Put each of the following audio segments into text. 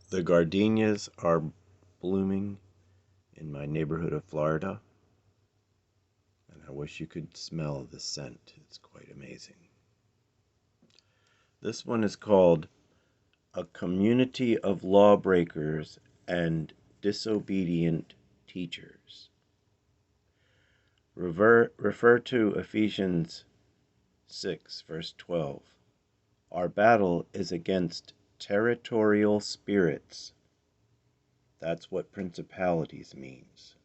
The gardenias are blooming in my neighborhood of Florida, and I wish you could smell the scent. It's quite amazing. This one is called A Community of Lawbreakers and Disobedient Teachers. Refer to Ephesians 6, verse 12. Our battle is against territorial spirits. That's what principalities means.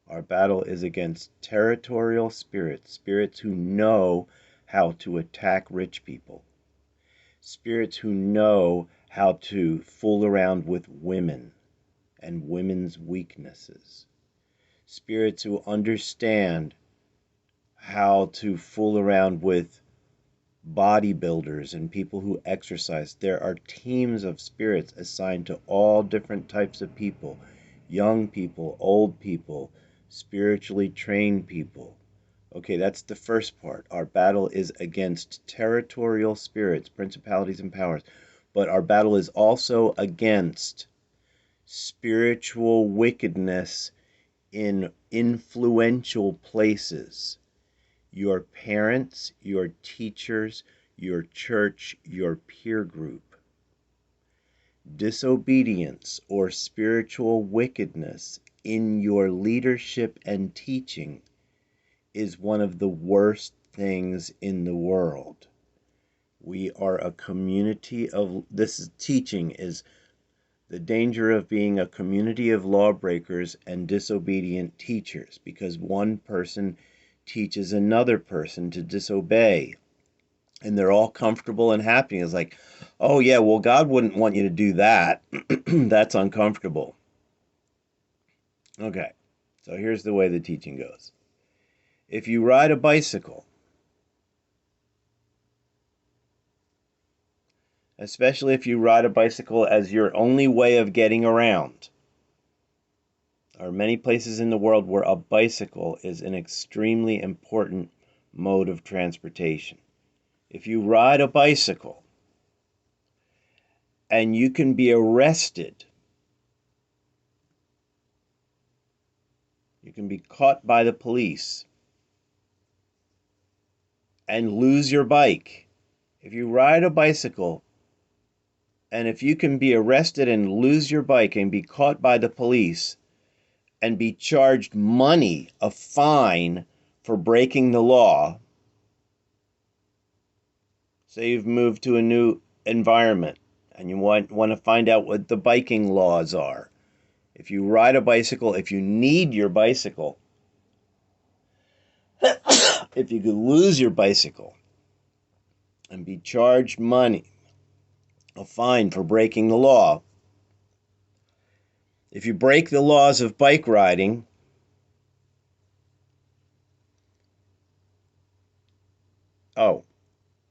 Our battle is against territorial spirits, spirits who know how to attack rich people, spirits who know how to fool around with women and women's weaknesses, spirits who understand how to fool around with bodybuilders and people who exercise. There are teams of spirits assigned to all different types of people, young people, old people, spiritually trained people. Okay, that's the first part. Our battle is against territorial spirits, principalities and powers, but our battle is also against spiritual wickedness in influential places. Your parents, your teachers, your church, your peer group. Disobedience or spiritual wickedness in your leadership and teaching is one of the worst things in the world. We are a community of, teaching is the danger of being a community of lawbreakers and disobedient teachers, because one person teaches another person to disobey, and they're all comfortable and happy. It's like, oh yeah, well, God wouldn't want you to do that. That's uncomfortable. Okay, so here's the way the teaching goes. If you ride a bicycle, especially if you ride a bicycle as your only way of getting around, there are many places in the world where a bicycle is an extremely important mode of transportation. If you ride a bicycle and you can be arrested, you can be caught by the police and lose your bike. If you ride a bicycle and if you can be arrested and lose your bike and be caught by the police and be charged money, a fine, for breaking the law, say you've moved to a new environment and you want to find out what the biking laws are. If you ride a bicycle, if you need your bicycle, if you could lose your bicycle and be charged money, a fine for breaking the law, if you break the laws of bike riding,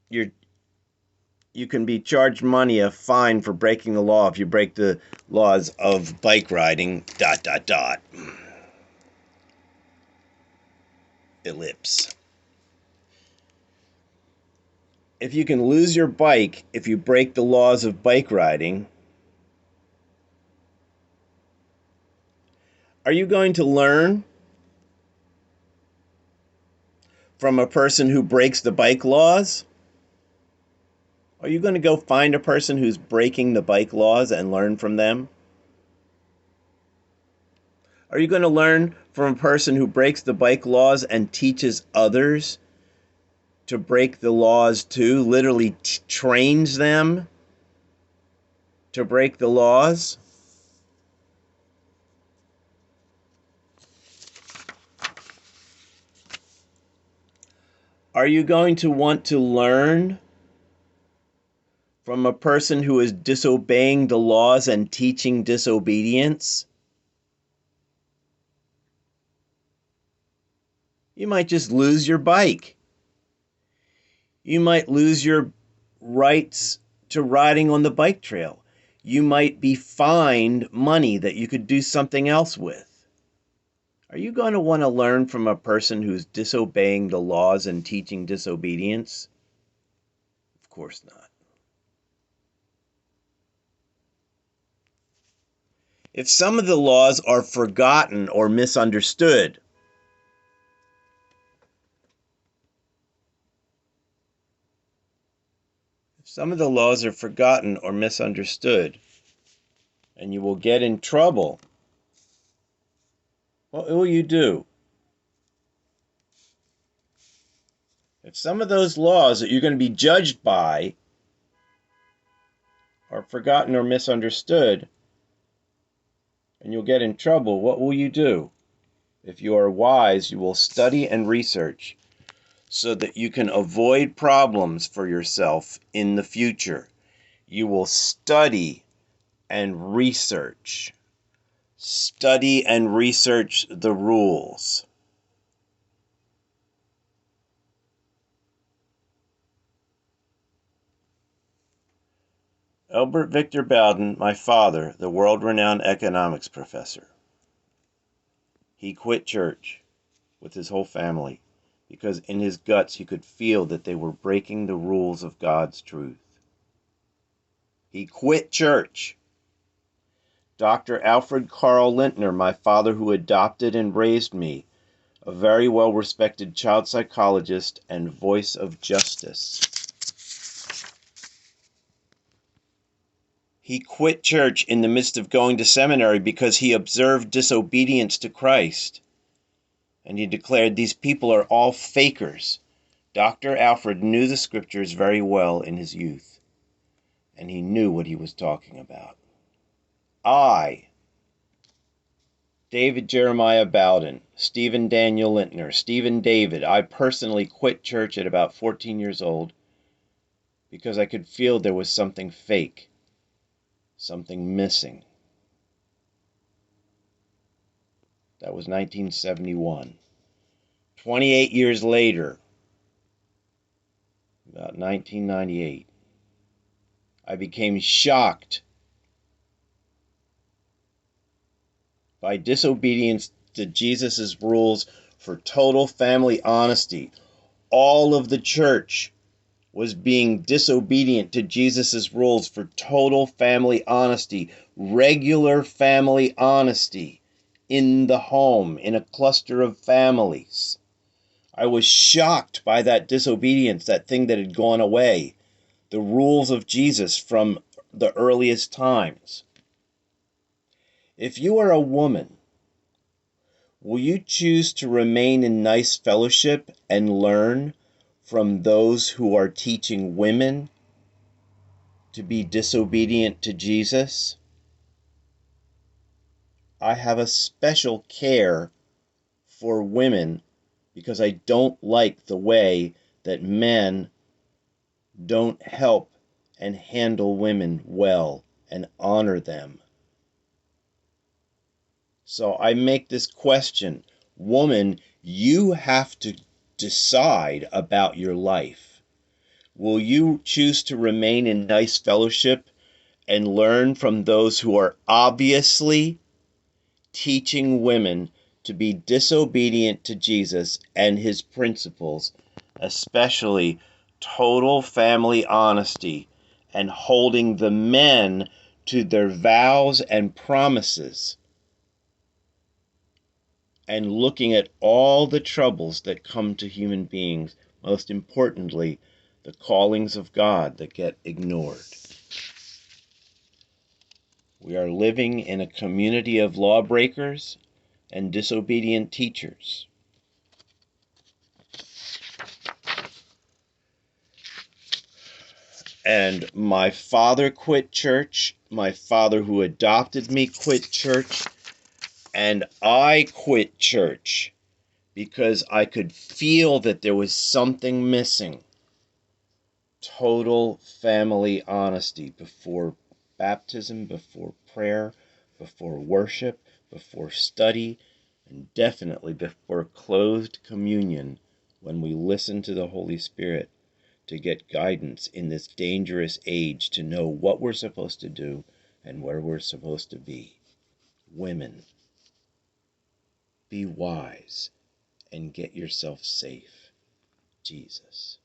you can be charged money, a fine for breaking the law if you break the laws of bike riding, ... Ellipse. If you can lose your bike if you break the laws of bike riding, are you going to learn from a person who breaks the bike laws? Are you going to go find a person who's breaking the bike laws and learn from them? Are you going to learn from a person who breaks the bike laws and teaches others to break the laws too, literally trains them to break the laws? Are you going to want to learn from a person who is disobeying the laws and teaching disobedience? You might just lose your bike. You might lose your rights to riding on the bike trail. You might be fined money that you could do something else with. Are you going to want to learn from a person who's disobeying the laws and teaching disobedience? Of course not. If some of the laws are forgotten or misunderstood, and you will get in trouble, what will you do? If some of those laws that you're going to be judged by are forgotten or misunderstood, and you'll get in trouble, what will you do? If you are wise, you will study and research so that you can avoid problems for yourself in the future. You will study and research. Study and research the rules. Albert Victor Bowden, my father, the world-renowned economics professor, he quit church with his whole family because in his guts he could feel that they were breaking the rules of God's truth. He quit church. Dr. Alfred Carl Lintner, my father who adopted and raised me, a very well-respected child psychologist and voice of justice. He quit church in the midst of going to seminary because he observed disobedience to Christ. And he declared, these people are all fakers. Dr. Alfred knew the scriptures very well in his youth, and he knew what he was talking about. I, David Jeremiah Bowden, Stephen Daniel Lintner, Stephen David, I personally quit church at about 14 years old because I could feel there was something fake, something missing. That was 1971. 28 years later, about 1998, I became shocked by disobedience to Jesus' rules for total family honesty. All of the church was being disobedient to Jesus' rules for total family honesty, regular family honesty in the home, in a cluster of families. I was shocked by that disobedience, that thing that had gone away, the rules of Jesus from the earliest times. If you are a woman, will you choose to remain in nice fellowship and learn from those who are teaching women to be disobedient to Jesus? I have a special care for women because I don't like the way that men don't help and handle women well and honor them. So I make this question, woman, you have to decide about your life. Will you choose to remain in nice fellowship and learn from those who are obviously teaching women to be disobedient to Jesus and his principles, especially total family honesty and holding the men to their vows and promises, and looking at all the troubles that come to human beings, most importantly, the callings of God that get ignored. We are living in a community of lawbreakers and disobedient teachers. And my father quit church. My father who adopted me quit church. And I quit church because I could feel that there was something missing. Total family honesty before baptism, before prayer, before worship, before study, and definitely before closed communion when we listen to the Holy Spirit to get guidance in this dangerous age, to know what we're supposed to do and where we're supposed to be. Women, be wise and get yourself safe. Jesus.